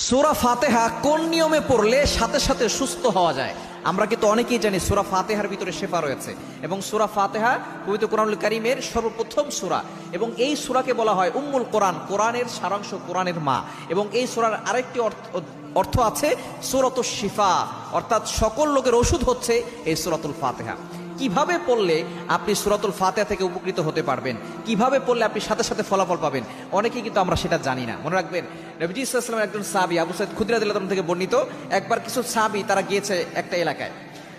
সূরা ফাতিহা কোন নিয়মে পড়লে সাথে সাথে সুস্থ হওয়া যায়? আমরা কিন্তু অনেকেই জানি সূরা ফাতিহার ভিতরে শেফা রয়েছে এবং সূরা ফাতিহা পবিত্র কোরআনুল কারীমের সর্বপ্রথম সূরা এবং এই সূরাকে বলা হয় উম্মুল কোরআন, কোরআনের সারাংশ, কোরআনের মা। এবং এই সূরার আরেকটি অর্থ আছে সূরাতুশ শিফা, অর্থাৎ সকল লোকের ওষুধ হচ্ছে এই সূরাতুল ফাতিহা। কিভাবে পড়লে আপনি সূরাতুল ফাতিহা থেকে উপকৃত হতে পারবেন, কিভাবে পড়লে আপনি সাথে সাথে ফলাফল পাবেন, অনেকেই কিন্তু আমরা সেটা জানি না। মনে রাখবেন, নবীজি সাল্লাল্লাহু আলাইহি ওয়াসাল্লামের একজন সাহাবী আবু সাঈদ খুদরি রাদিয়াল্লাহু আনহু থেকে বর্ণিত, একবার কিছু সাহাবী তারা গিয়েছে একটা এলাকায়।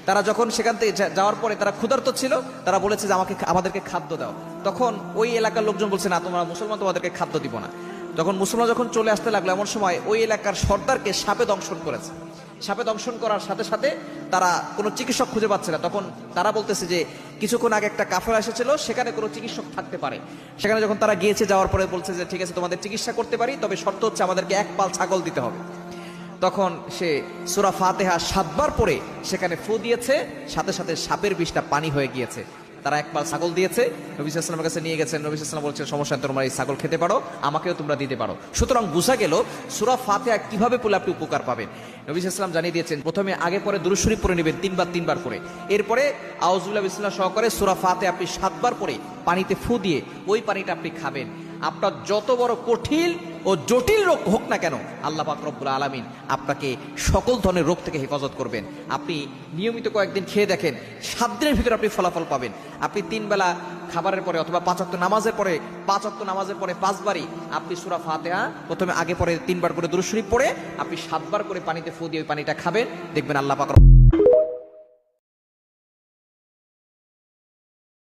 তারা যখন সেখান থেকে যাওয়ার পরে তারা ক্ষুধার্ত ছিল, তারা বলেছে যে আমাদেরকে খাদ্য দাও। তখন ওই এলাকার লোকজন বলছে, না, তোমরা মুসলমান, তোমাদেরকে খাদ্য দিব না। তখন মুসলমান যখন চলে আসতে লাগলো, এমন সময় ওই এলাকার সর্দারকে সাপে দংশন করেছে। সাপে দংশন করার সাথে সাথে তারা কোনো চিকিৎসক খুঁজে পাচ্ছে না। তখন তারা বলতেছে যে কিছুক্ষণ আগে একটা কাফেলা এসেছিল, সেখানে কোনো চিকিৎসক থাকতে পারে। সেখানে যখন তারা গিয়েছে, যাওয়ার পরে বলছে যে ঠিক আছে, তোমাদের চিকিৎসা করতে পারি, তবে শর্ত হচ্ছে আমাদেরকে এক পাল ছাগল দিতে হবে। তখন সে সূরা ফাতিহা 7 বার পড়ে সেখানে ফু দিয়েছে, সাথে সাথে সাপের বিষটা পানি হয়ে গিয়েছে। তারা এক পাল ছাগল দিয়েছে, নবী সাল্লাল্লাহু আলাইহি ওয়াসাল্লামের কাছে নিয়ে গেছেন। নবী সাল্লাল্লাহু আলাইহি ওয়াসাল্লাম বলছেন, সমস্যা নেই, তোমরা এই ছাগল খেতে পারো, আমাকেও তোমরা দিতে পারো। সুতরাং বোঝা গেল সূরা ফাতিহা কিভাবে পড়লে আপনি উপকার পাবেন। নবী সাল্লাল্লাহু আলাইহি ওয়াসাল্লাম জানিয়ে দিয়েছেন, প্রথমে আগে পরে দুরূদ শরীফ পড়ে নেবেন 3 বার করে। এরপরে আউযুবিল্লাহি বিসমিল্লাহ সহকারে সূরা ফাতিহা আপনি 7 বার পড়ে পানিতে ফু দিয়ে ওই পানিটা আপনি খাবেন। আপনার যত বড় কঠিন ও জটিল রোগ হোক না কেন, আল্লাহ পাক রব্বুল আলামিন আপনাকে সকল ধরনের রোগ থেকে হেফাজত করবেন। আপনি নিয়মিত কয়েকদিন খেয়ে দেখেন, 7 দিনের ভিতরে আপনি ফলাফল পাবেন। আপনি 3 বেলা খাবারের পরে অথবা 5 ওয়াক্ত নামাজের পরে 5 বারই আপনি সূরা ফাতিহা প্রথমে আগে পরে 3 বার করে দুরূদ শরীফ পড়ে আপনি 7 বার করে পানিতে ফু দিয়ে ওই পানিটা খাবেন, দেখবেন আল্লাহ পাক